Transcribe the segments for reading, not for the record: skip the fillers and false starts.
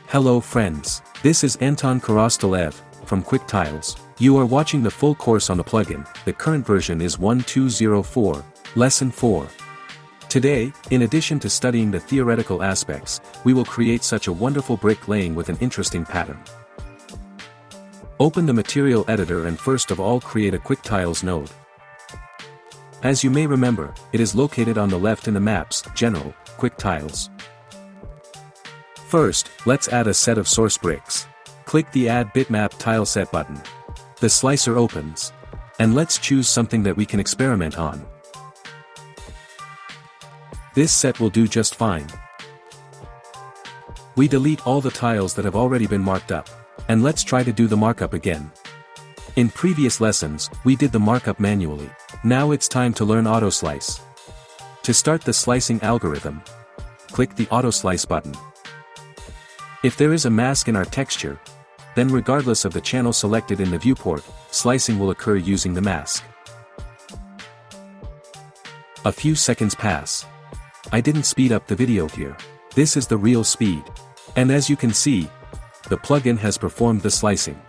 Hello friends, this is Anton Korostelev, from QuickTiles. You are watching the full course on the plugin. The current version is 1204, Lesson 4. Today, in addition to studying the theoretical aspects, we will create such a wonderful brick laying with an interesting pattern. Open the material editor and first of all create a QuickTiles node. As you may remember, it is located on the left in the Maps, General, QuickTiles. First, let's add a set of source bricks. Click the Add Bitmap Tileset button. The slicer opens. And let's choose something that we can experiment on. This set will do just fine. We delete all the tiles that have already been marked up. And let's try to do the markup again. In previous lessons, we did the markup manually. Now it's time to learn Autoslice. To start the slicing algorithm, click the Autoslice button. If there is a mask in our texture, then regardless of the channel selected in the viewport, slicing will occur using the mask. A few seconds pass. I didn't speed up the video here. This is the real speed. And as you can see, the plugin has performed the slicing.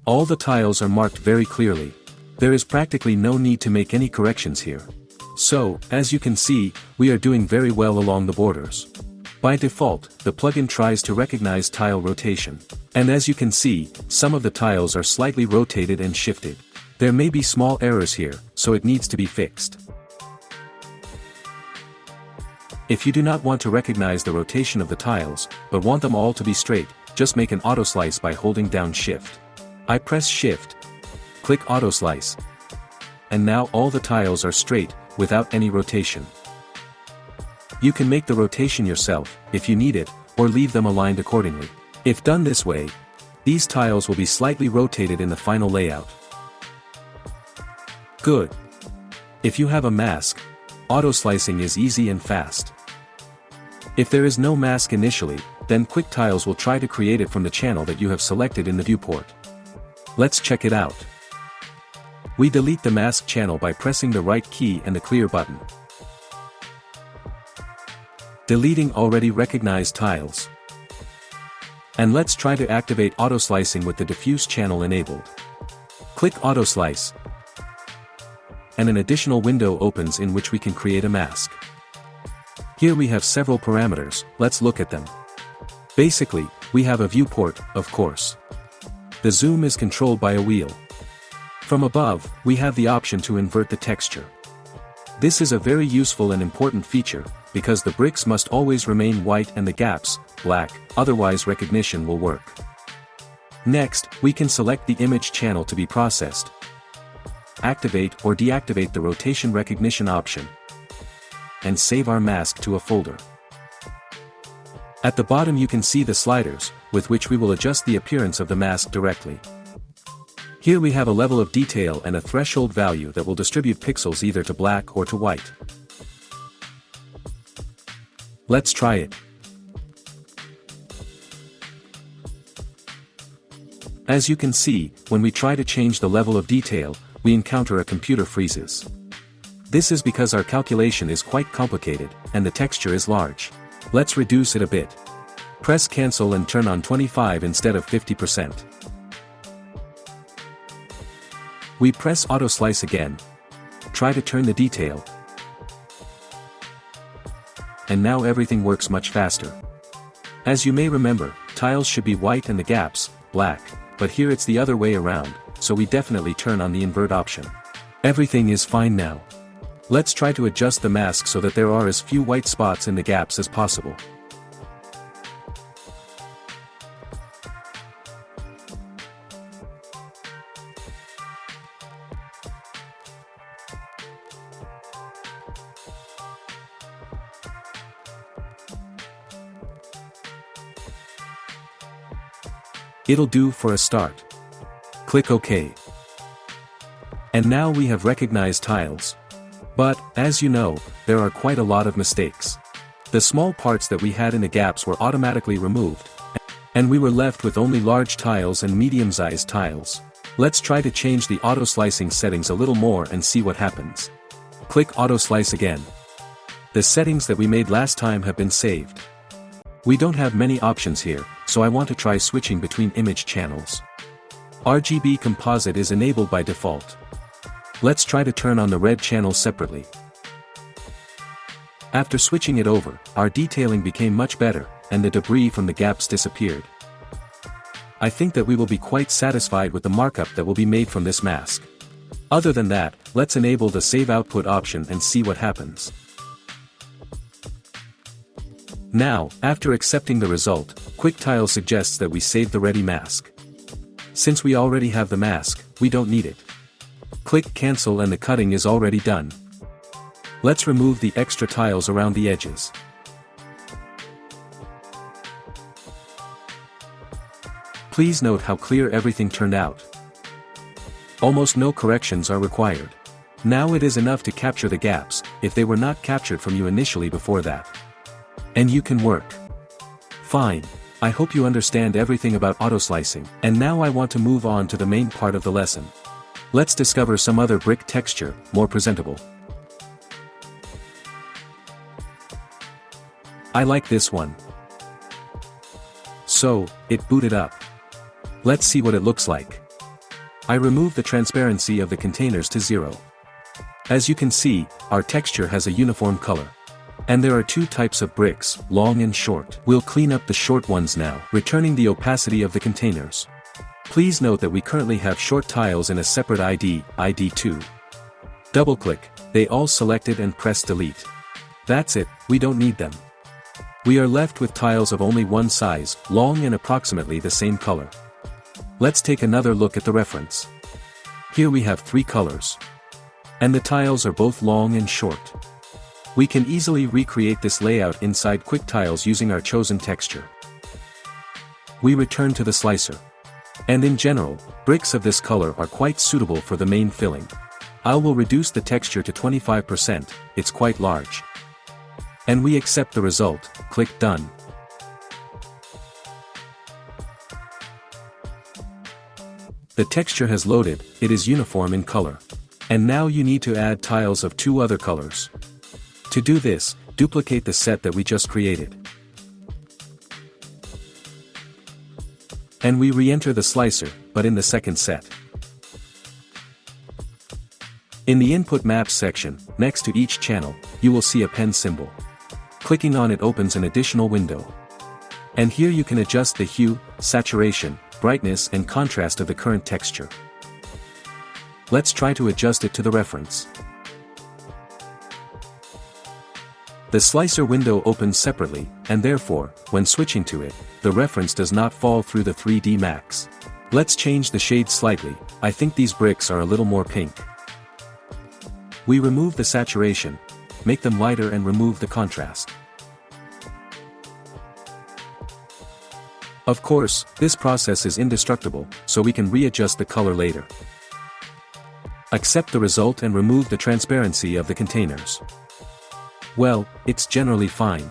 All the tiles are marked very clearly. There is practically no need to make any corrections here. So, as you can see, we are doing very well along the borders. By default, the plugin tries to recognize tile rotation. And as you can see, some of the tiles are slightly rotated and shifted. There may be small errors here, so it needs to be fixed. If you do not want to recognize the rotation of the tiles, but want them all to be straight, just make an autoslice by holding down Shift. I press Shift. Click Autoslice. And now all the tiles are straight, without any rotation. You can make the rotation yourself, if you need it, or leave them aligned accordingly. If done this way, these tiles will be slightly rotated in the final layout. Good. If you have a mask, autoslicing is easy and fast. If there is no mask initially, then QuickTiles will try to create it from the channel that you have selected in the viewport. Let's check it out. We delete the mask channel by pressing the right key and the clear button. Deleting already recognized tiles. And let's try to activate autoslicing with the diffuse channel enabled. Click Autoslice. And an additional window opens in which we can create a mask. Here we have several parameters, let's look at them. Basically, we have a viewport, of course. The zoom is controlled by a wheel. From above, we have the option to invert the texture. This is a very useful and important feature, because the bricks must always remain white and the gaps, black, otherwise recognition will work. Next, we can select the image channel to be processed. Activate or deactivate the rotation recognition option. And save our mask to a folder. At the bottom you can see the sliders, with which we will adjust the appearance of the mask directly. Here we have a level of detail and a threshold value that will distribute pixels either to black or to white. Let's try it. As you can see, when we try to change the level of detail, we encounter a computer freezes. This is because our calculation is quite complicated, and the texture is large. Let's reduce it a bit. Press Cancel and turn on 25 instead of 50%. We press Autoslice again. Try to turn the detail. And now everything works much faster. As you may remember, tiles should be white and the gaps, black, but here it's the other way around, so we definitely turn on the invert option. Everything is fine now. Let's try to adjust the mask so that there are as few white spots in the gaps as possible. It'll do for a start. Click OK. And now we have recognized tiles. But, as you know, there are quite a lot of mistakes. The small parts that we had in the gaps were automatically removed, and we were left with only large tiles and medium-sized tiles. Let's try to change the auto-slicing settings a little more and see what happens. Click Auto-Slice again. The settings that we made last time have been saved. We don't have many options here, so I want to try switching between image channels. RGB composite is enabled by default. Let's try to turn on the red channel separately. After switching it over, our detailing became much better, and the debris from the gaps disappeared. I think that we will be quite satisfied with the markup that will be made from this mask. Other than that, let's enable the Save Output option and see what happens. Now, after accepting the result, QuickTiles suggests that we save the ready mask. Since we already have the mask, we don't need it. Click Cancel and the cutting is already done. Let's remove the extra tiles around the edges. Please note how clear everything turned out. Almost no corrections are required. Now it is enough to capture the gaps, if they were not captured from you initially before that. And you can work. Fine. I hope you understand everything about autoslicing, and now I want to move on to the main part of the lesson. Let's discover some other brick texture, more presentable. I like this one. So, it booted up. Let's see what it looks like. I removed the transparency of the containers to 0. As you can see, our texture has a uniform color. And there are two types of bricks, long and short. We'll clean up the short ones now, returning the opacity of the containers. Please note that we currently have short tiles in a separate ID, ID2. Double-click, they all selected and press delete. That's it, we don't need them. We are left with tiles of only one size, long and approximately the same color. Let's take another look at the reference. Here we have 3 colors. And the tiles are both long and short. We can easily recreate this layout inside QuickTiles using our chosen texture. We return to the slicer. And in general, bricks of this color are quite suitable for the main filling. I will reduce the texture to 25%, it's quite large. And we accept the result, click Done. The texture has loaded, it is uniform in color. And now you need to add tiles of 2 other colors. To do this, duplicate the set that we just created. And we re-enter the slicer, but in the second set. In the Input Maps section, next to each channel, you will see a pen symbol. Clicking on it opens an additional window. And here you can adjust the hue, saturation, brightness and contrast of the current texture. Let's try to adjust it to the reference. The slicer window opens separately, and therefore, when switching to it, the reference does not fall through the 3D Max. Let's change the shade slightly, I think these bricks are a little more pink. We remove the saturation, make them lighter and remove the contrast. Of course, this process is indestructible, so we can readjust the color later. Accept the result and remove the transparency of the containers. Well, it's generally fine.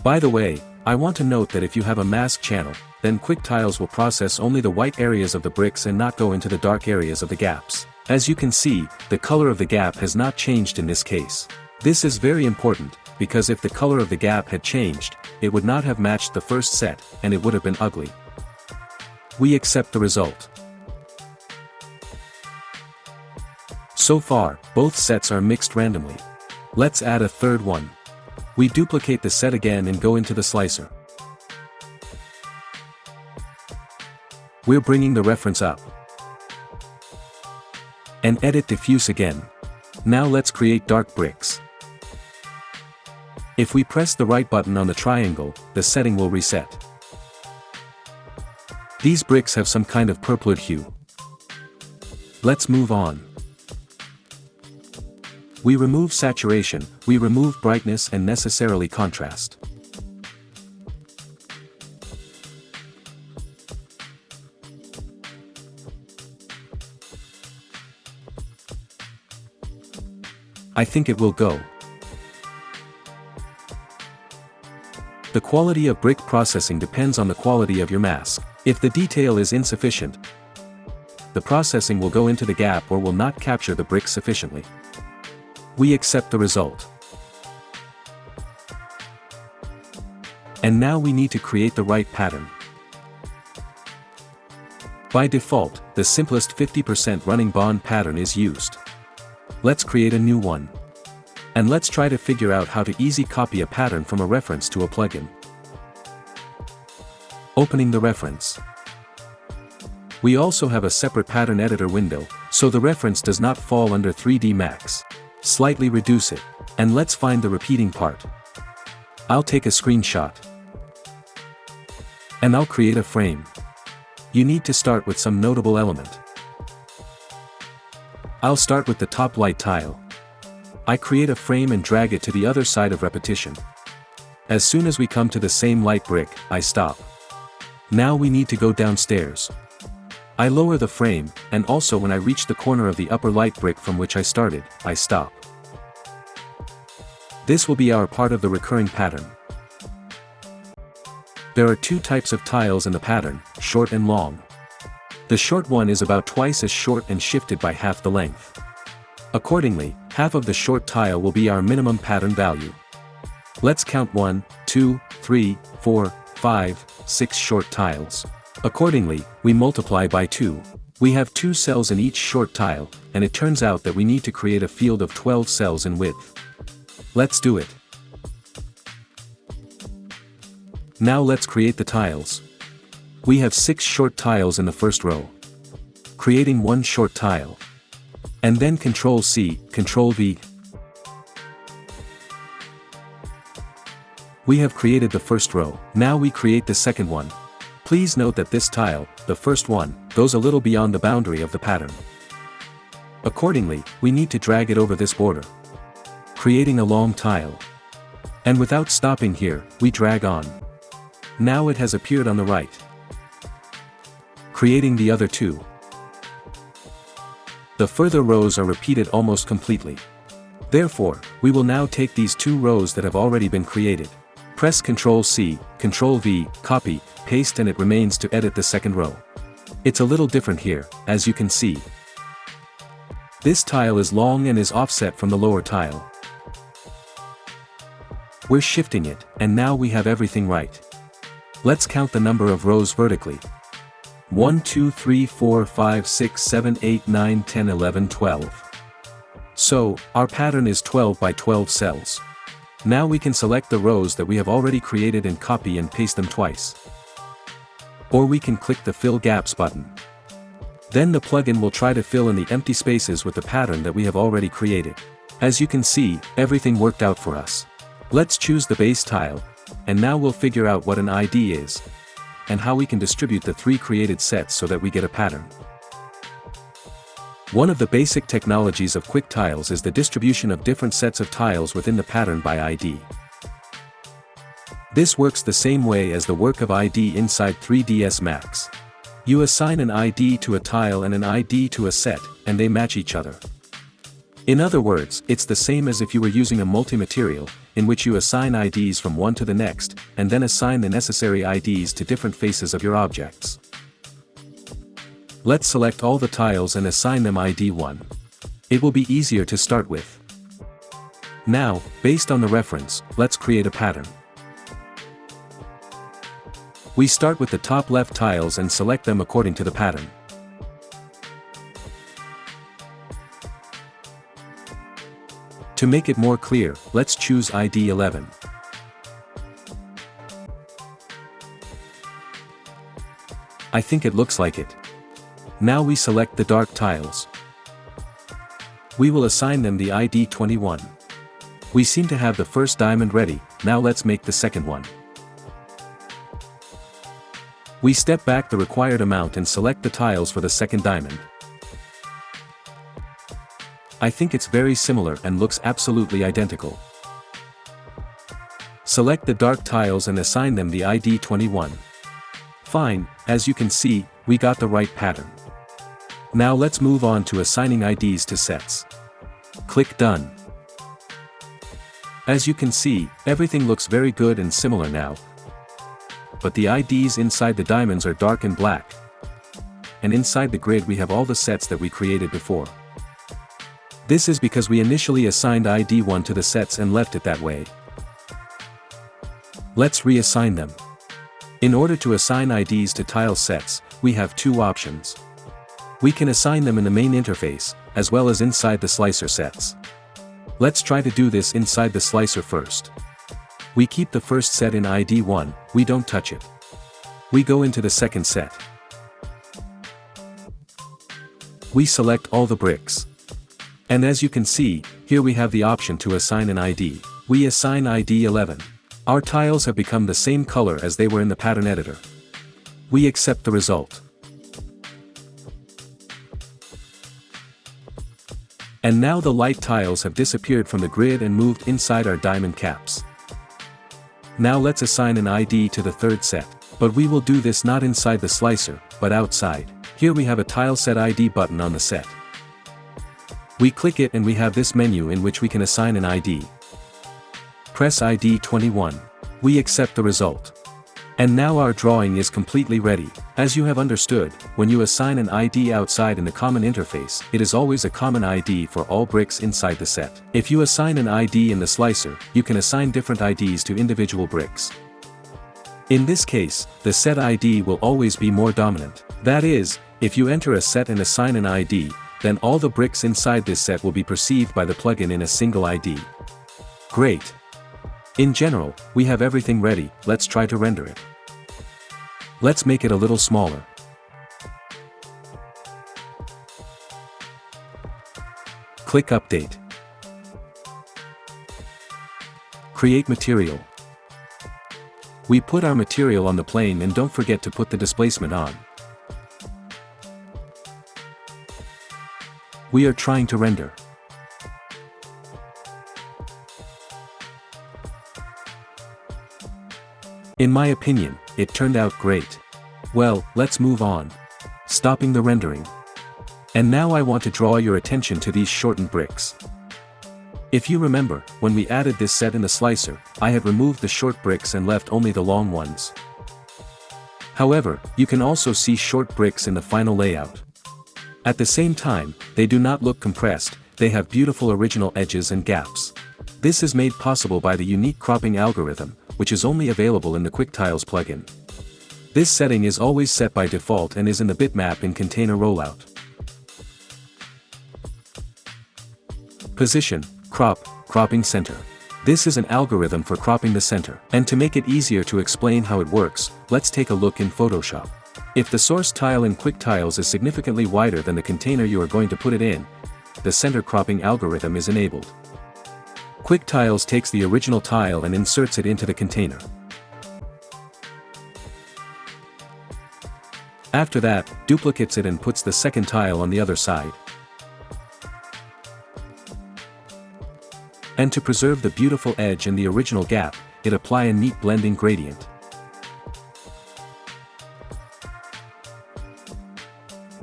By the way, I want to note that if you have a mask channel, then QuickTiles will process only the white areas of the bricks and not go into the dark areas of the gaps. As you can see, the color of the gap has not changed in this case. This is very important, because if the color of the gap had changed, it would not have matched the first set, and it would have been ugly. We accept the result. So far, both sets are mixed randomly. Let's add a third one. We duplicate the set again and go into the slicer. We're bringing the reference up. And edit diffuse again. Now let's create dark bricks. If we press the right button on the triangle, the setting will reset. These bricks have some kind of purplish hue. Let's move on. We remove saturation, we remove brightness and necessarily contrast. I think it will go. The quality of brick processing depends on the quality of your mask. If the detail is insufficient, the processing will go into the gap or will not capture the brick sufficiently. We accept the result. And now we need to create the right pattern. By default, the simplest 50% running bond pattern is used. Let's create a new one. And let's try to figure out how to easy copy a pattern from a reference to a plugin. Opening the reference. We also have a separate pattern editor window, so the reference does not fall under 3D Max. Slightly reduce it, and let's find the repeating part. I'll take a screenshot. And I'll create a frame. You need to start with some notable element. I'll start with the top light tile. I create a frame and drag it to the other side of repetition. As soon as we come to the same light brick, I stop. Now we need to go downstairs. I lower the frame, and also when I reach the corner of the upper light brick from which I started, I stop. This will be our part of the recurring pattern. There are two types of tiles in the pattern, short and long. The short one is about twice as short and shifted by half the length. Accordingly, half of the short tile will be our minimum pattern value. Let's count 1, 2, 3, 4, 5, 6 short tiles. Accordingly, we multiply by 2. We have 2 cells in each short tile, and it turns out that we need to create a field of 12 cells in width. Let's do it. Now let's create the tiles. We have 6 short tiles in the first row. Creating one short tile. And then Ctrl+C, Ctrl+V. We have created the first row. Now we create the second one. Please note that this tile, the first one, goes a little beyond the boundary of the pattern. Accordingly, we need to drag it over this border. Creating a long tile. And without stopping here, we drag on. Now it has appeared on the right. Creating the other 2. The further rows are repeated almost completely. Therefore, we will now take these 2 rows that have already been created. Press Ctrl+C, Ctrl+V, copy, paste, and it remains to edit the second row. It's a little different here, as you can see. This tile is long and is offset from the lower tile. We're shifting it, and now we have everything right. Let's count the number of rows vertically. 1, 2, 3, 4, 5, 6, 7, 8, 9, 10, 11, 12. So, our pattern is 12 by 12 cells. Now we can select the rows that we have already created and copy and paste them twice. Or we can click the Fill Gaps button. Then the plugin will try to fill in the empty spaces with the pattern that we have already created. As you can see, everything worked out for us. Let's choose the base tile, and now we'll figure out what an ID is, and how we can distribute the 3 created sets so that we get a pattern. One of the basic technologies of QuickTiles is the distribution of different sets of tiles within the pattern by ID. This works the same way as the work of ID inside 3ds Max. You assign an ID to a tile and an ID to a set, and they match each other. In other words, it's the same as if you were using a multi-material, in which you assign IDs from one to the next, and then assign the necessary IDs to different faces of your objects. Let's select all the tiles and assign them ID 1. It will be easier to start with. Now, based on the reference, let's create a pattern. We start with the top left tiles and select them according to the pattern. To make it more clear, let's choose ID 11. I think it looks like it. Now we select the dark tiles. We will assign them the ID 21. We seem to have the first diamond ready, now let's make the second one. We step back the required amount and select the tiles for the second diamond. I think it's very similar and looks absolutely identical. Select the dark tiles and assign them the ID 21. Fine, as you can see, we got the right pattern. Now let's move on to assigning IDs to sets. Click Done. As you can see, everything looks very good and similar now. But the IDs inside the diamonds are dark and black. And inside the grid we have all the sets that we created before. This is because we initially assigned ID 1 to the sets and left it that way. Let's reassign them. In order to assign IDs to tile sets, we have two options. We can assign them in the main interface, as well as inside the slicer sets. Let's try to do this inside the slicer first. We keep the first set in ID 1, we don't touch it. We go into the second set. We select all the bricks. And as you can see, here we have the option to assign an ID. We assign ID 11. Our tiles have become the same color as they were in the pattern editor. We accept the result. And now the light tiles have disappeared from the grid and moved inside our diamond caps. Now let's assign an ID to the third set, but we will do this not inside the slicer, but outside. Here we have a tile set ID button on the set. We click it and we have this menu in which we can assign an ID. Press ID 21. We accept the result. And now our drawing is completely ready. As you have understood, when you assign an ID outside in the common interface, it is always a common ID for all bricks inside the set. If you assign an ID in the slicer, you can assign different IDs to individual bricks. In this case, the set ID will always be more dominant. That is, if you enter a set and assign an ID, then all the bricks inside this set will be perceived by the plugin in a single ID. Great! In general, we have everything ready, let's try to render it. Let's make it a little smaller. Click Update. Create material. We put our material on the plane and don't forget to put the displacement on. We are trying to render. In my opinion, it turned out great. Well, let's move on. Stopping the rendering. And now I want to draw your attention to these shortened bricks. If you remember, when we added this set in the slicer, I had removed the short bricks and left only the long ones. However, you can also see short bricks in the final layout. At the same time, they do not look compressed, they have beautiful original edges and gaps. This is made possible by the unique cropping algorithm, which is only available in the QuickTiles plugin. This setting is always set by default and is in the bitmap in container rollout. Position, cropping center. This is an algorithm for cropping the center. And to make it easier to explain how it works, let's take a look in Photoshop. If the source tile in QuickTiles is significantly wider than the container you are going to put it in, the center cropping algorithm is enabled. QuickTiles takes the original tile and inserts it into the container. After that, duplicates it and puts the second tile on the other side. And to preserve the beautiful edge and the original gap, it apply a neat blending gradient.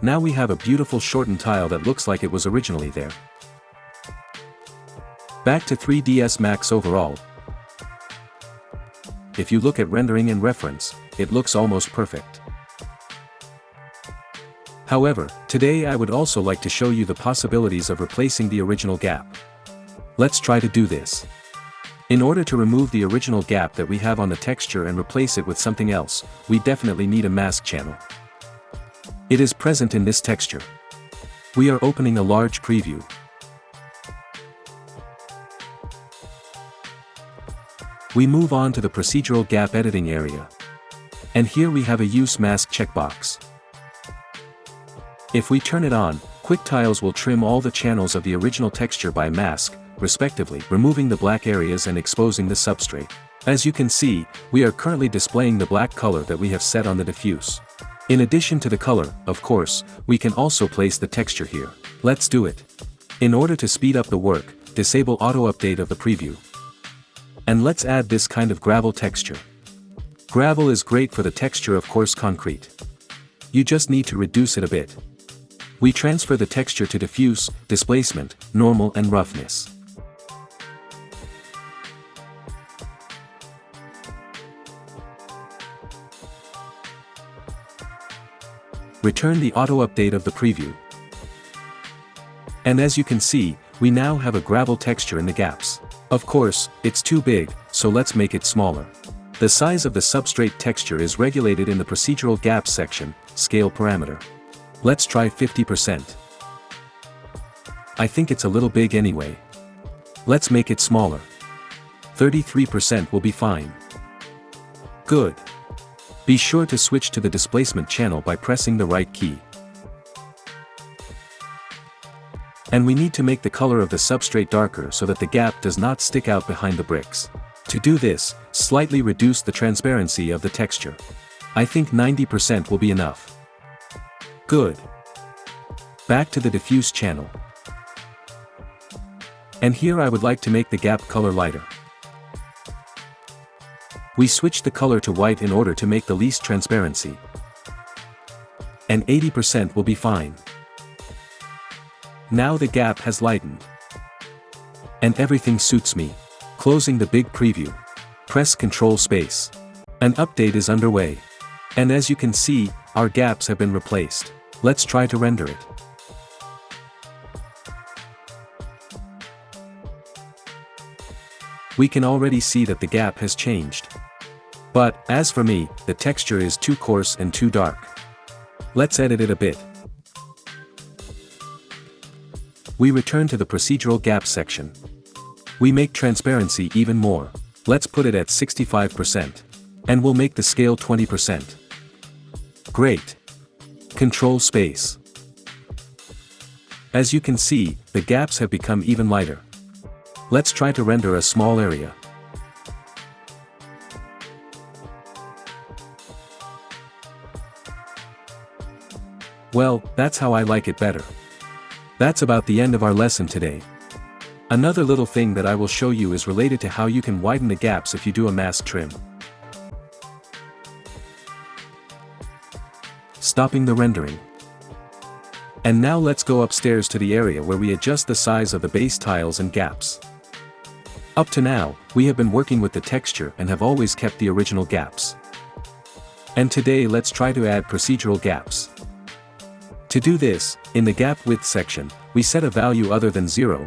Now we have a beautiful shortened tile that looks like it was originally there. Back to 3ds Max overall. If you look at rendering and reference, it looks almost perfect. However, today I would also like to show you the possibilities of replacing the original gap. Let's try to do this. In order to remove the original gap that we have on the texture and replace it with something else, we definitely need a mask channel. It is present in this texture. We are opening a large preview. We move on to the procedural gap editing area. And here we have a Use Mask checkbox. If we turn it on, QuickTiles will trim all the channels of the original texture by mask, respectively, removing the black areas and exposing the substrate. As you can see, we are currently displaying the black color that we have set on the diffuse. In addition to the color, of course, we can also place the texture here. Let's do it. In order to speed up the work, disable auto update of the preview. And let's add this kind of gravel texture. Gravel is great for the texture of coarse concrete. You just need to reduce it a bit. We transfer the texture to diffuse, displacement, normal and roughness. Return the auto update of the preview. And as you can see, we now have a gravel texture in the gaps. Of course, it's too big, so let's make it smaller. The size of the substrate texture is regulated in the procedural gaps section, scale parameter. Let's try 50%. I think it's a little big anyway. Let's make it smaller. 33% will be fine. Good. Be sure to switch to the displacement channel by pressing the right key. And we need to make the color of the substrate darker so that the gap does not stick out behind the bricks. To do this, slightly reduce the transparency of the texture. I think 90% will be enough. Good. Back to the diffuse channel. And here I would like to make the gap color lighter. We switch the color to white in order to make the least transparency. And 80% will be fine. Now the gap has lightened. And everything suits me. Closing the big preview. Press Ctrl Space. An update is underway. And as you can see, our gaps have been replaced. Let's try to render it. We can already see that the gap has changed. But, as for me, the texture is too coarse and too dark. Let's edit it a bit. We return to the procedural gap section. We make transparency even more. Let's put it at 65%. And we'll make the scale 20%. Great. Control Space. As you can see, the gaps have become even lighter. Let's try to render a small area. Well, that's how I like it better. That's about the end of our lesson today. Another little thing that I will show you is related to how you can widen the gaps if you do a mask trim. Stopping the rendering. And now let's go upstairs to the area where we adjust the size of the base tiles and gaps. Up to now, we have been working with the texture and have always kept the original gaps. And today let's try to add procedural gaps. To do this, in the gap width section, we set a value other than 0.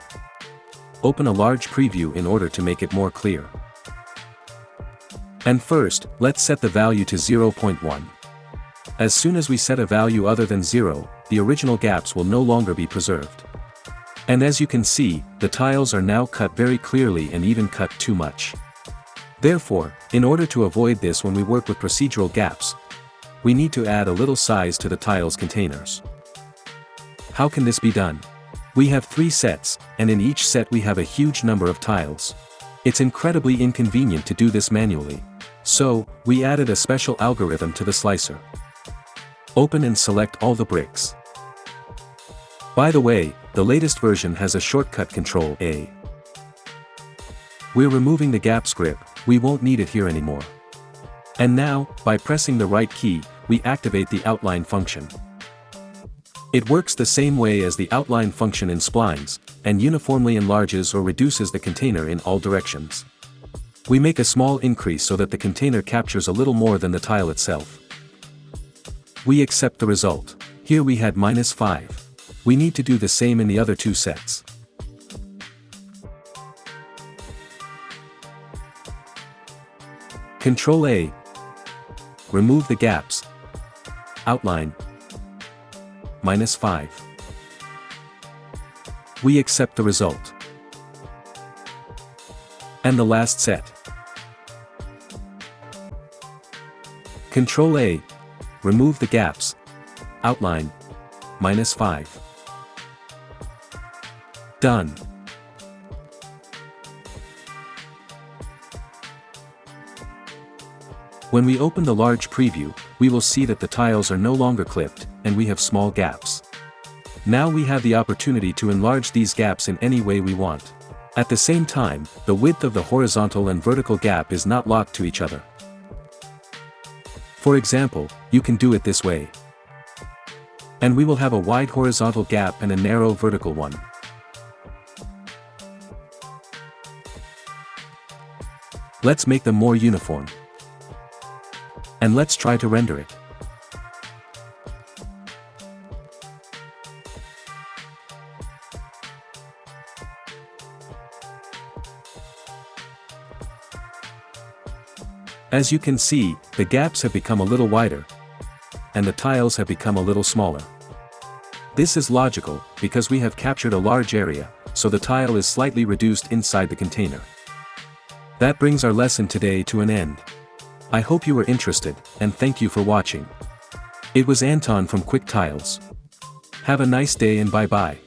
Open a large preview in order to make it more clear. And first, let's set the value to 0.1. As soon as we set a value other than 0, the original gaps will no longer be preserved. And as you can see, the tiles are now cut very clearly and even cut too much. Therefore, in order to avoid this when we work with procedural gaps, we need to add a little size to the tiles containers. How can this be done? We have 3 sets, and in each set we have a huge number of tiles. It's incredibly inconvenient to do this manually. So, we added a special algorithm to the slicer. Open and select all the bricks. By the way, the latest version has a shortcut Ctrl A. We're removing the gaps grip, we won't need it here anymore. And now, by pressing the right key, we activate the outline function. It works the same way as the outline function in splines, and uniformly enlarges or reduces the container in all directions. We make a small increase so that the container captures a little more than the tile itself. We accept the result. Here we had -5. We need to do the same in the other 2 sets. Ctrl A. Remove the gaps. Outline. -5. We accept the result. And the last set. Ctrl A. Remove the gaps. Outline. -5. Done. When we open the large preview, we will see that the tiles are no longer clipped, and we have small gaps. Now we have the opportunity to enlarge these gaps in any way we want. At the same time, the width of the horizontal and vertical gap is not locked to each other. For example, you can do it this way. And we will have a wide horizontal gap and a narrow vertical one. Let's make them more uniform. And let's try to render it. As you can see, the gaps have become a little wider, and the tiles have become a little smaller. This is logical, because we have captured a large area, so the tile is slightly reduced inside the container. That brings our lesson today to an end. I hope you were interested, and thank you for watching. It was Anton from QuickTiles. Have a nice day and bye-bye.